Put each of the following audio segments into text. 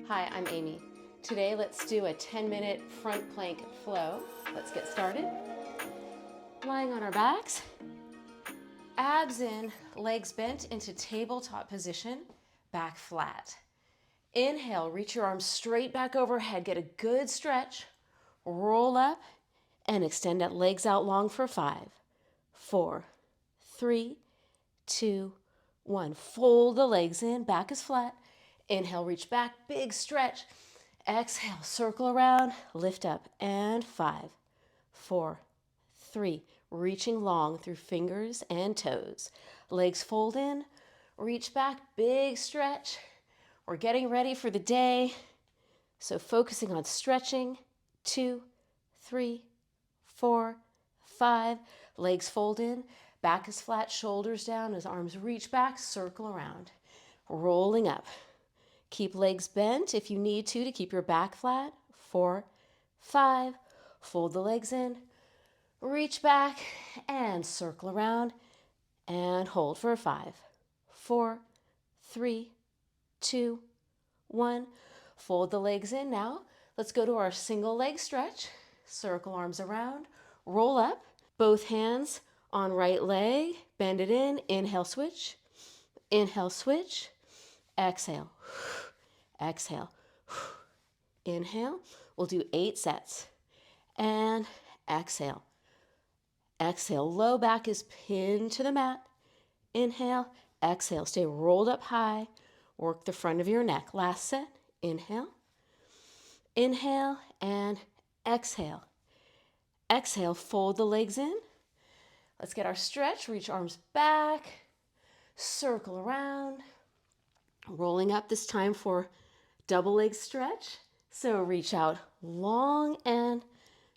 Hi, I'm Amy. Today let's do a 10-minute front plank flow. Let's get started. Lying on our backs, abs in, legs bent into tabletop position, back flat. Inhale, reach your arms straight back overhead, get a good stretch, roll up, and extend that legs out long for 5, 4, 3, 2, 1. Fold the legs in, back is flat. Inhale, reach back, big stretch. Exhale, circle around, lift up, and 5, 4, 3. Reaching long through fingers and toes. Legs fold in, reach back, big stretch. We're getting ready for the day, so focusing on stretching. 2, 3, 4, 5. Legs fold in, back is flat, shoulders down as arms reach back, circle around. Rolling up. Keep legs bent if you need to keep your back flat. 4, 5. Fold the legs in, reach back and circle around and hold for 5, 4, 3, 2, 1. Fold the legs in now. Let's go to our single leg stretch. Circle arms around, roll up, both hands on right leg, bend it in, inhale, switch, exhale, exhale, inhale. We'll do 8 sets, and exhale, exhale. Low back is pinned to the mat. Inhale, exhale, stay rolled up high, work the front of your neck. Last set, inhale, inhale, and exhale. Exhale, fold the legs in. Let's get our stretch, reach arms back, circle around, rolling up this time for double leg stretch. So reach out long and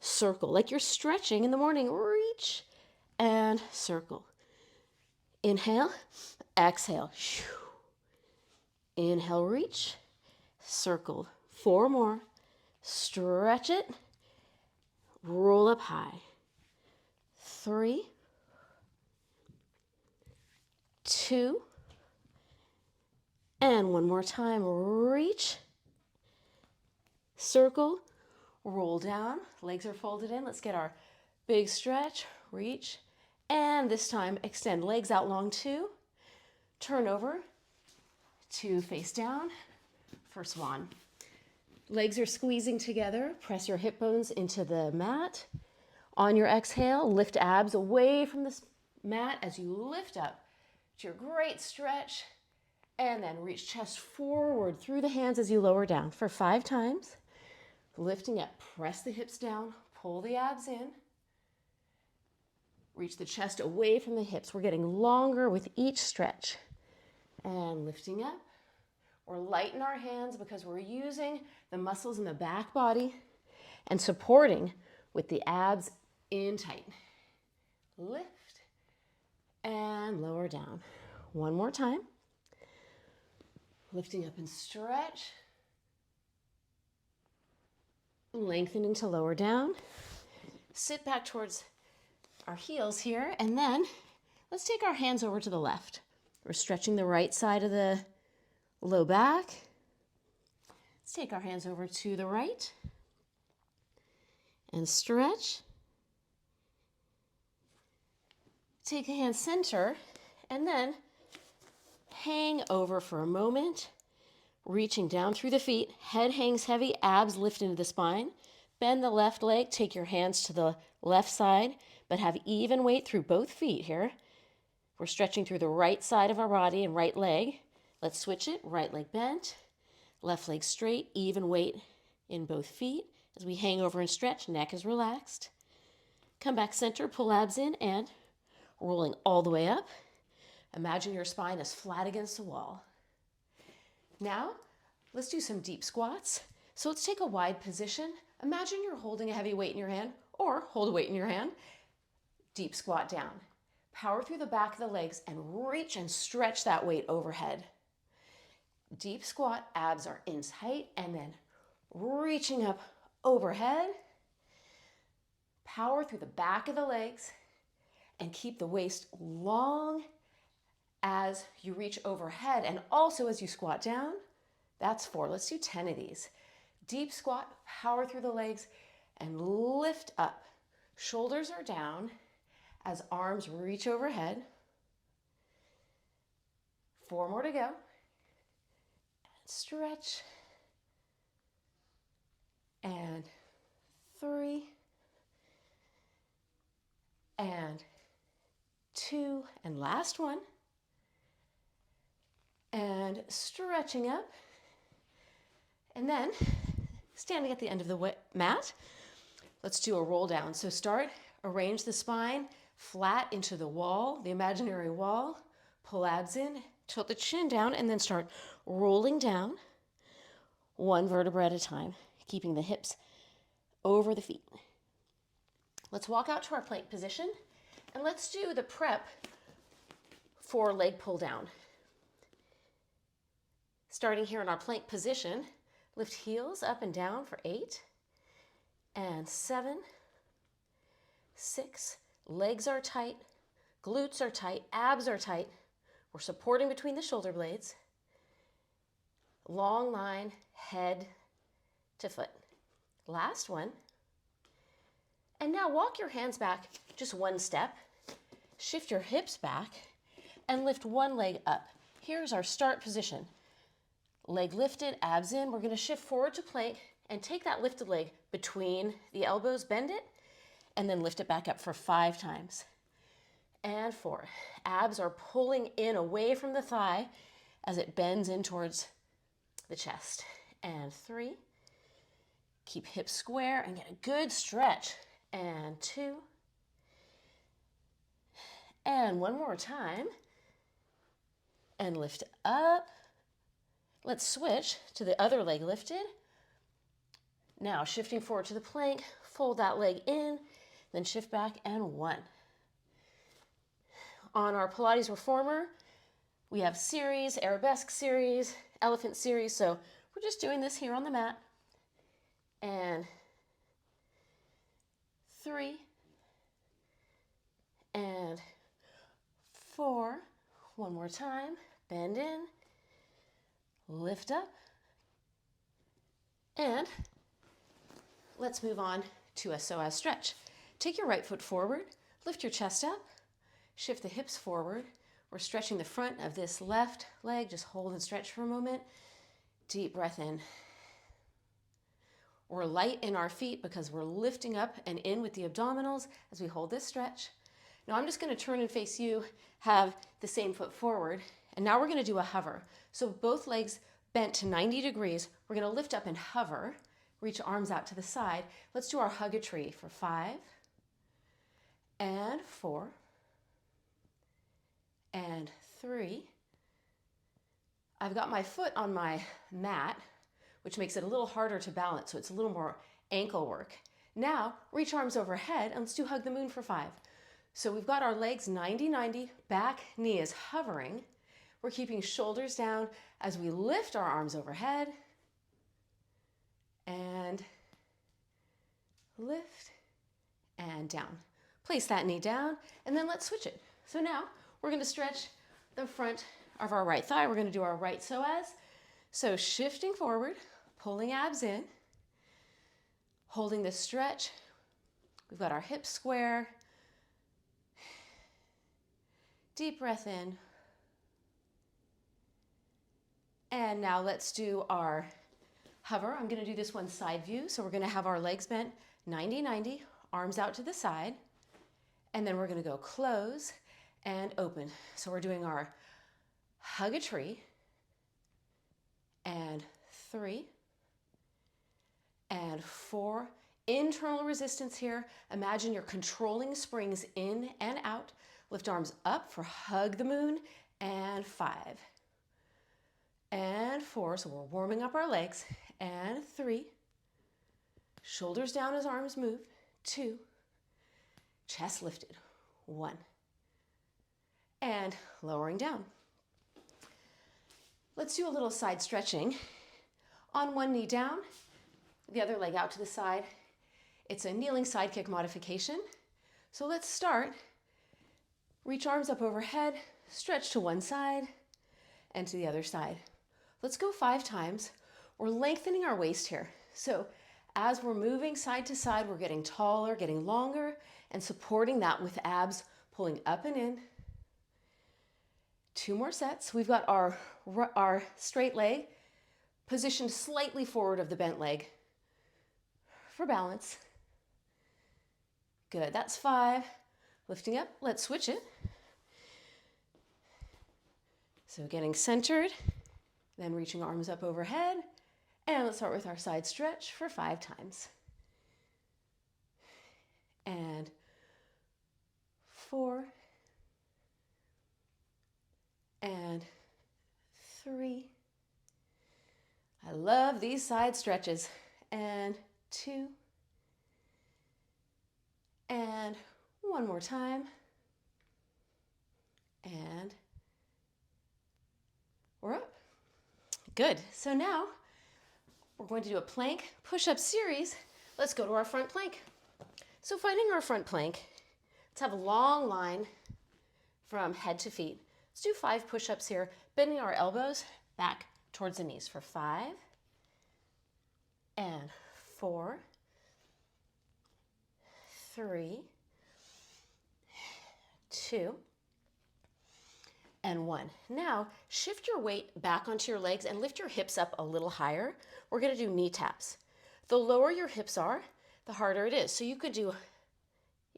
circle. Like you're stretching in the morning, reach and circle. Inhale, exhale. Inhale, reach, circle. 4 more. Stretch it, roll up high. 3, 2, and one more time. Reach, circle, roll down. Legs are folded in. Let's get our big stretch, reach, and this time extend legs out long too. Turn over to face down for swan. Legs are squeezing together. Press your hip bones into the mat. On your exhale, lift abs away from this mat as you lift up to your great stretch, and then reach chest forward through the hands as you lower down for 5 times. Lifting up, press the hips down, pull the abs in. Reach the chest away from the hips. We're getting longer with each stretch. And lifting up. We're lighten our hands because we're using the muscles in the back body and supporting with the abs in tight. Lift and lower down. One more time. Lifting up and stretch. Lengthening to lower down. Sit back towards our heels here, and then let's take our hands over to the left. We're stretching the right side of the low back. Let's take our hands over to the right and stretch. Take a hand center and then hang over for a moment, reaching down through the feet. Head hangs heavy, abs lift into the spine. Bend the left leg, take your hands to the left side, but have even weight through both feet here. We're stretching through the right side of our body and right leg. Let's switch it. Right leg bent, left leg straight, even weight in both feet. As we hang over and stretch, neck is relaxed. Come back center, pull abs in, and rolling all the way up. Imagine your spine is flat against the wall. Now, let's do some deep squats. So let's take a wide position. Imagine you're holding a heavy weight in your hand, or hold a weight in your hand. Deep squat down. Power through the back of the legs and reach and stretch that weight overhead. Deep squat, abs are in tight, and then reaching up overhead. Power through the back of the legs and keep the waist long as you reach overhead, and also as you squat down, That's 4. Let's do 10 of these. Deep squat, power through the legs, and lift up. Shoulders are down as arms reach overhead. 4 more to go. Stretch. And 3. And 2. And last one. And stretching up. And then standing at the end of the mat, let's do a roll down. So start, arrange the spine flat into the wall, the imaginary wall. Pull abs in, tilt the chin down, and then start rolling down one vertebra at a time, keeping the hips over the feet. Let's walk out to our plank position, and let's do the prep for leg pull down. Starting here in our plank position, lift heels up and down for 8 and 7, 6. Legs are tight, glutes are tight, abs are tight. We're supporting between the shoulder blades. Long line, head to foot. Last one. And now walk your hands back just one step. Shift your hips back and lift one leg up. Here's our start position. Leg lifted, abs in. We're going to shift forward to plank and take that lifted leg between the elbows, bend it, and then lift it back up for 5 times. And 4. Abs are pulling in away from the thigh as it bends in towards the chest. And 3. Keep hips square and get a good stretch. And 2. And one more time. And lift up. Let's switch to the other leg lifted. Now shifting forward to the plank, fold that leg in, then shift back and 1. On our Pilates Reformer, we have series, arabesque series, elephant series. So we're just doing this here on the mat. And 3 and 4. One more time. Bend in, lift up, and let's move on to a psoas stretch. Take your right foot forward, lift your chest up, shift the hips forward. We're stretching the front of this left leg. Just hold and stretch for a moment. Deep breath in. We're light in our feet because we're lifting up and in with the abdominals as we hold this stretch. Now I'm just going to turn and face you, have the same foot forward, and now we're going to do a hover. So both legs bent to 90 degrees. We're going to lift up and hover, reach arms out to the side. Let's do our hug a tree for 5 and 4 and 3. I've got my foot on my mat, which makes it a little harder to balance, so it's a little more ankle work. Now, reach arms overhead, and let's do hug the moon for 5. So we've got our legs 90-90, back knee is hovering. We're keeping shoulders down as we lift our arms overhead. And lift and down. Place that knee down, and then let's switch it. So now we're going to stretch the front of our right thigh. We're going to do our right psoas. So shifting forward, pulling abs in, holding this stretch. We've got our hips square. Deep breath in. And now let's do our hover. I'm going to do this one side view. So we're going to have our legs bent 90-90, arms out to the side. And then we're going to go close and open. So we're doing our hug a tree. And 3 and 4. Internal resistance here. Imagine you're controlling springs in and out. Lift arms up for hug the moon. And 5 and 4. So we're warming up our legs. And 3. Shoulders down as arms move. 2. Chest lifted. 1. And lowering down. Let's do a little side stretching. On one knee down, the other leg out to the side. It's a kneeling side kick modification. So let's start. Reach arms up overhead, stretch to one side and to the other side. Let's go 5 times. We're lengthening our waist here. So as we're moving side to side, we're getting taller, getting longer, and supporting that with abs pulling up and in. 2 more sets. We've got our straight leg positioned slightly forward of the bent leg for balance. Good, that's 5. Lifting up, let's switch it. So getting centered, then reaching arms up overhead. And let's start with our side stretch for 5 times. And 4. And 3. I love these side stretches. And 2. And 1 more time. And we're up. Good. So now we're going to do a plank push-up series. Let's go to our front plank. So finding our front plank, let's have a long line from head to feet. Let's do 5 push-ups here, bending our elbows back towards the knees for 5 and 4, 3, 2, and 1. Now, shift your weight back onto your legs and lift your hips up a little higher. We're gonna do knee taps. The lower your hips are, the harder it is. So you could do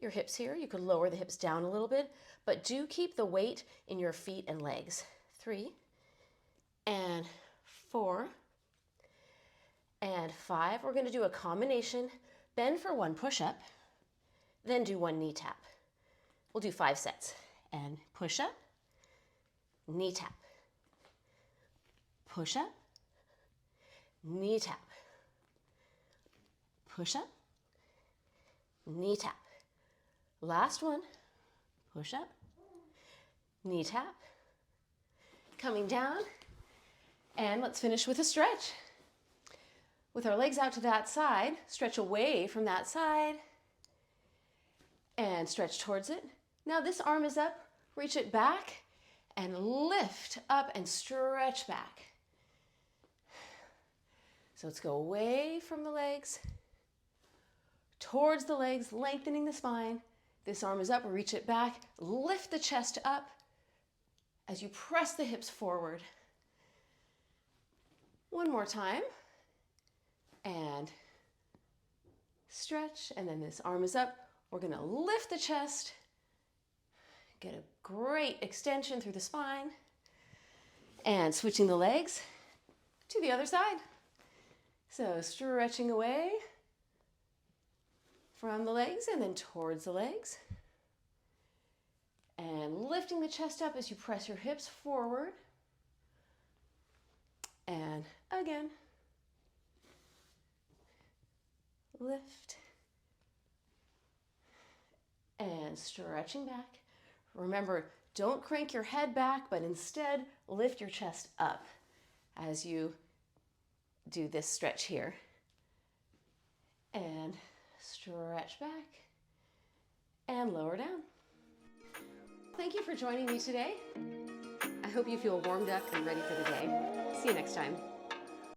your hips here, you could lower the hips down a little bit, but do keep the weight in your feet and legs. 3, and 4, and 5. We're gonna do a combination, bend for 1 push-up, then do 1 knee tap. We'll do 5 sets. And push-up, knee tap, push up, knee tap, push up, knee tap. Last one, push up, knee tap, coming down, and let's finish with a stretch. With our legs out to that side, stretch away from that side, and stretch towards it. Now this arm is up, reach it back, and lift up and stretch back. So let's go away from the legs, towards the legs, lengthening the spine. This arm is up, reach it back, lift the chest up as you press the hips forward. 1 more time. And stretch, and then this arm is up. We're gonna lift the chest, get a great extension through the spine, and switching the legs to the other side. So stretching away from the legs and then towards the legs. And lifting the chest up as you press your hips forward. And again. Lift. And stretching back. Remember, don't crank your head back, but instead lift your chest up as you do this stretch here. And stretch back and lower down. Thank you for joining me today. I hope you feel warmed up and ready for the day. See you next time.